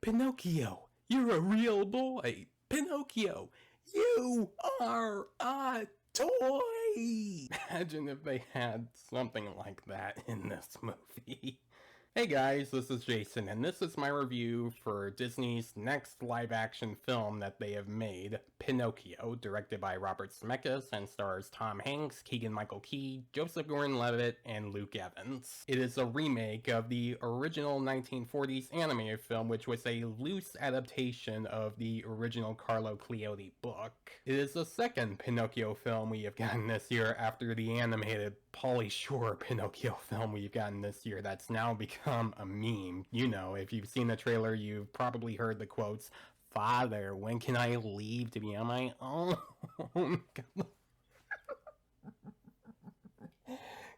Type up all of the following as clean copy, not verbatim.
Pinocchio, you're a real boy. Pinocchio, you are a toy. Imagine if they had something like that in this movie. Hey guys, this is Jason, and this is my review for Disney's next live-action film that they have made, Pinocchio, directed by Robert Zemeckis and stars Tom Hanks, Keegan-Michael Key, Joseph Gordon Levett, and Luke Evans. It is a remake of the original 1940s animated film, which was a loose adaptation of the original Carlo Collodi book. It is the second Pinocchio film we have gotten this year after the animated Pauly Shore Pinocchio film we've gotten this year that's now become a meme. You know, if you've seen the trailer, you've probably heard the quotes, "Father, when can I leave to be on my own?"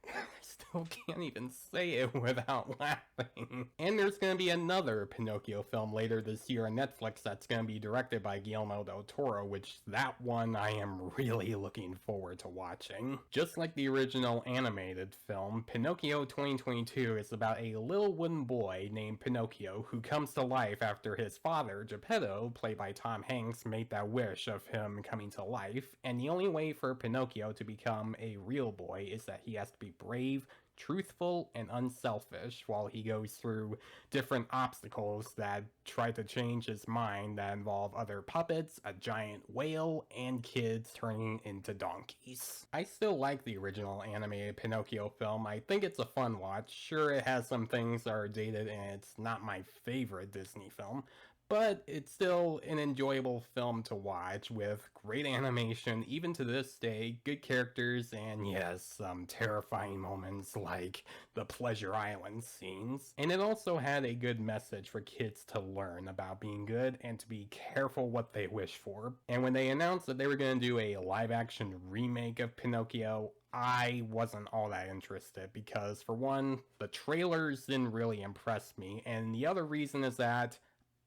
I still can't even say it without laughing. And there's going to be another Pinocchio film later this year on Netflix that's going to be directed by Guillermo del Toro, which that one I am really looking forward to watching. Just like the original animated film, Pinocchio 2022 is about a little wooden boy named Pinocchio who comes to life after his father, Gepetto, played by Tom Hanks, made that wish of him coming to life, and the only way for Pinocchio to become a real boy is that he has to be brave, truthful, and unselfish while he goes through different obstacles that try to change his mind that involve other puppets, a giant whale, and kids turning into donkeys. I still like the original animated Pinocchio film. I think it's a fun watch. Sure, it has some things that are dated and it's not my favorite Disney film, but it's still an enjoyable film to watch with great animation, even to this day, good characters, and yes, some terrifying moments like the Pleasure Island scenes. And it also had a good message for kids to learn about being good and to be careful what they wish for. And when they announced that they were going to do a live-action remake of Pinocchio, I wasn't all that interested because, for one, the trailers didn't really impress me, and the other reason is that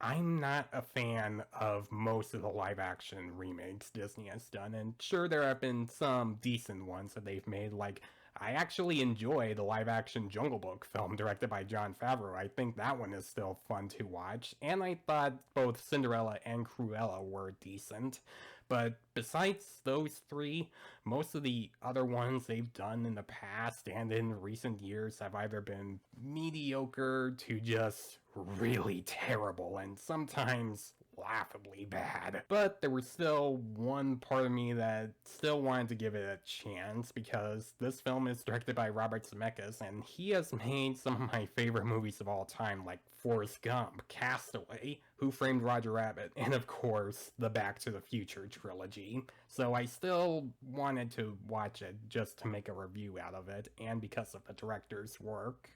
I'm not a fan of most of the live-action remakes Disney has done, and sure, there have been some decent ones that they've made, like, I actually enjoy the live-action Jungle Book film directed by Jon Favreau. I think that one is still fun to watch, and I thought both Cinderella and Cruella were decent. But besides those three, most of the other ones they've done in the past and in recent years have either been mediocre to just really terrible and sometimes laughably bad. But there was still one part of me that still wanted to give it a chance because this film is directed by Robert Zemeckis and he has made some of my favorite movies of all time, like Forrest Gump, Castaway, Who Framed Roger Rabbit, and of course the Back to the Future trilogy. So I still wanted to watch it just to make a review out of it and because of the director's work.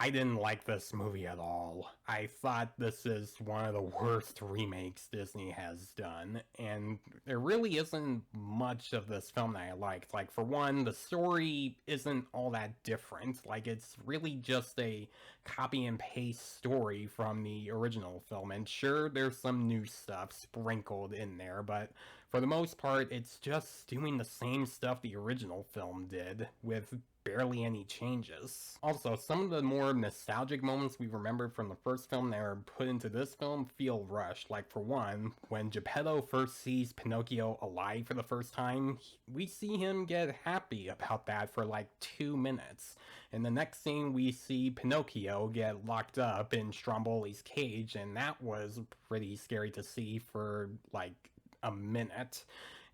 I didn't like this movie at all. I thought this is one of the worst remakes Disney has done, and there really isn't much of this film that I liked. Like, for one, the story isn't all that different. Like, it's really just a copy and paste story from the original film, and sure, there's some new stuff sprinkled in there, but for the most part, it's just doing the same stuff the original film did, with barely any changes. Also, some of the more nostalgic moments we remember from the first film that are put into this film feel rushed. Like, for one, when Gepetto first sees Pinocchio alive for the first time, we see him get happy about that for like 2 minutes. In the next scene, we see Pinocchio get locked up in Stromboli's cage, and that was pretty scary to see for like a minute.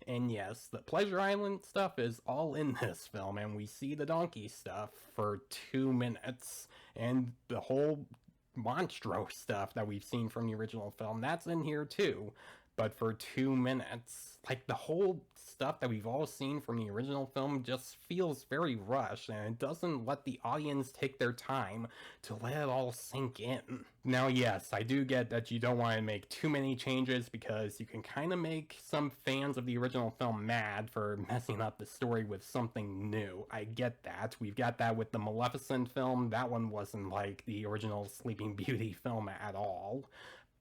And yes, the Pleasure Island stuff is all in this film, and we see the donkey stuff for 2 minutes, and the whole Monstro stuff that we've seen from the original film, that's in here too, but for 2 minutes. Like, the whole stuff that we've all seen from the original film just feels very rushed, and it doesn't let the audience take their time to let it all sink in. Now, yes, I do get that you don't want to make too many changes because you can kind of make some fans of the original film mad for messing up the story with something new. I get that. We've got that with the Maleficent film. That one wasn't like the original Sleeping Beauty film at all.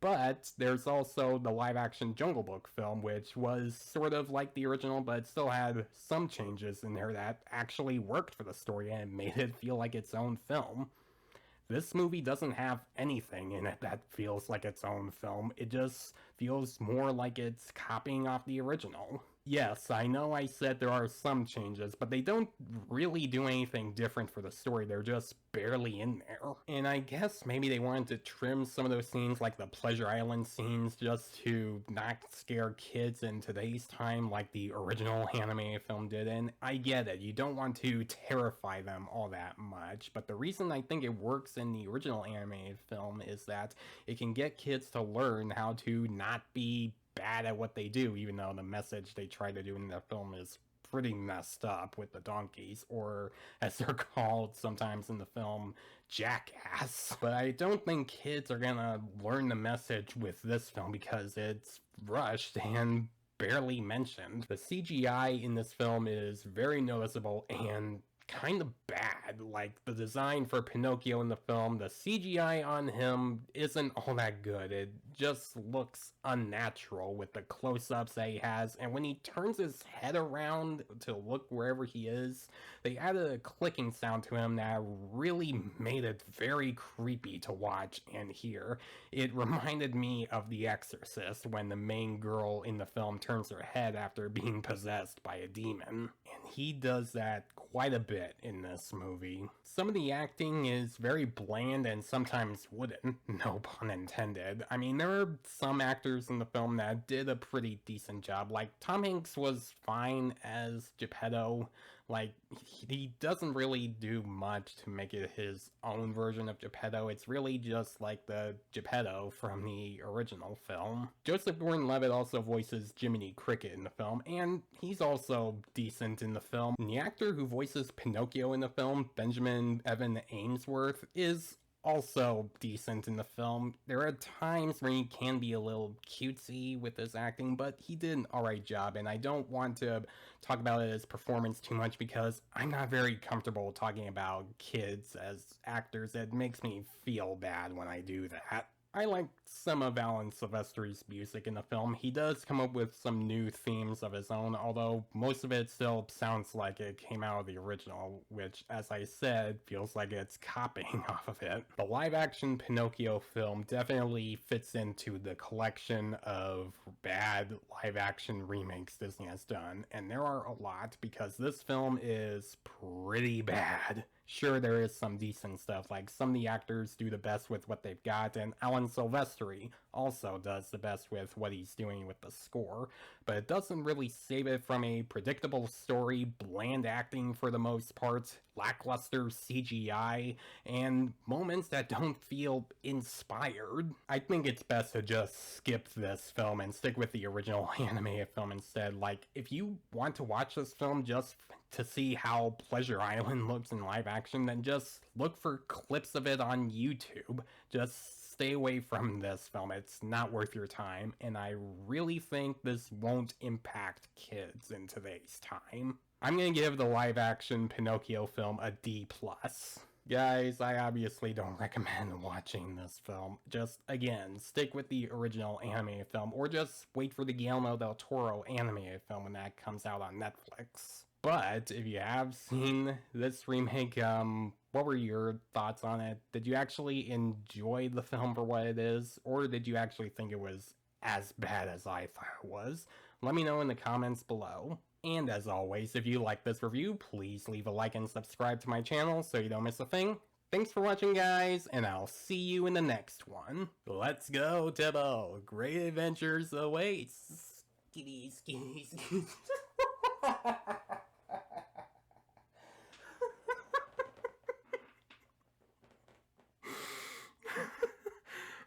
But there's also the live-action Jungle Book film, which was sort of like the original, but still had some changes in there that actually worked for the story and made it feel like its own film. This movie doesn't have anything in it that feels like its own film. It just feels more like it's copying off the original. Yes, I know I said there are some changes, but they don't really do anything different for the story. They're just barely in there. And I guess maybe they wanted to trim some of those scenes, like the Pleasure Island scenes, just to not scare kids in today's time like the original anime film did. And I get it, you don't want to terrify them all that much, but the reason I think it works in the original anime film is that it can get kids to learn how to not be bad at what they do, even though the message they try to do in the film is pretty messed up with the donkeys, or as they're called sometimes in the film, jackass. But I don't think kids are gonna learn the message with this film because it's rushed and barely mentioned. The CGI in this film is very noticeable and kind of bad. Like, the design for Pinocchio in the film, the CGI on him isn't all that good. It just looks unnatural with the close-ups that he has, and when he turns his head around to look wherever he is, they added a clicking sound to him that really made it very creepy to watch and hear. It reminded me of The Exorcist, when the main girl in the film turns her head after being possessed by a demon. And he does that quite a bit in this movie. Some of the acting is very bland and sometimes wooden, no pun intended. I mean, there are some actors in the film that did a pretty decent job. Like, Tom Hanks was fine as Gepetto. Like, he doesn't really do much to make it his own version of Gepetto. It's really just like the Gepetto from the original film. Joseph Gordon Levett also voices Jiminy Cricket in the film, and he's also decent in the film. And the actor who voices Pinocchio in the film, Benjamin Evan Ainsworth, is also decent in the film. There are times where he can be a little cutesy with his acting, but he did an alright job, and I don't want to talk about his performance too much because I'm not very comfortable talking about kids as actors. It makes me feel bad when I do that. I like some of Alan Silvestri's music in the film. He does come up with some new themes of his own, although most of it still sounds like it came out of the original, which, as I said, feels like it's copying off of it. The live-action Pinocchio film definitely fits into the collection of bad live-action remakes Disney has done, and there are a lot because this film is pretty bad. Sure, there is some decent stuff, like some of the actors do the best with what they've got, and Alan Silvestri also does the best with what he's doing with the score, but it doesn't really save it from a predictable story, bland acting for the most part, lackluster CGI, and moments that don't feel inspired. I think it's best to just skip this film and stick with the original animated film instead. Like, if you want to watch this film just to see how Pleasure Island looks in live action, then just look for clips of it on YouTube. Just stay away from this film. It's not worth your time, and I really think this won't impact kids in today's time. I'm gonna give the live action Pinocchio film a D+. Guys, I obviously don't recommend watching this film. Just, again, stick with the original animated film, or just wait for the Guillermo del Toro animated film when that comes out on Netflix. But if you have seen this remake, what were your thoughts on it? Did you actually enjoy the film for what it is, or did you actually think it was as bad as I thought it was? Let me know in the comments below. And as always, if you like this review, please leave a like and subscribe to my channel so you don't miss a thing. Thanks for watching, guys, and I'll see you in the next one. Let's go, Tibbo! Great adventures await! Skitty, skitty, skitty.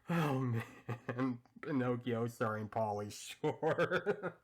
Oh man, Pinocchio starring Pauly Shore.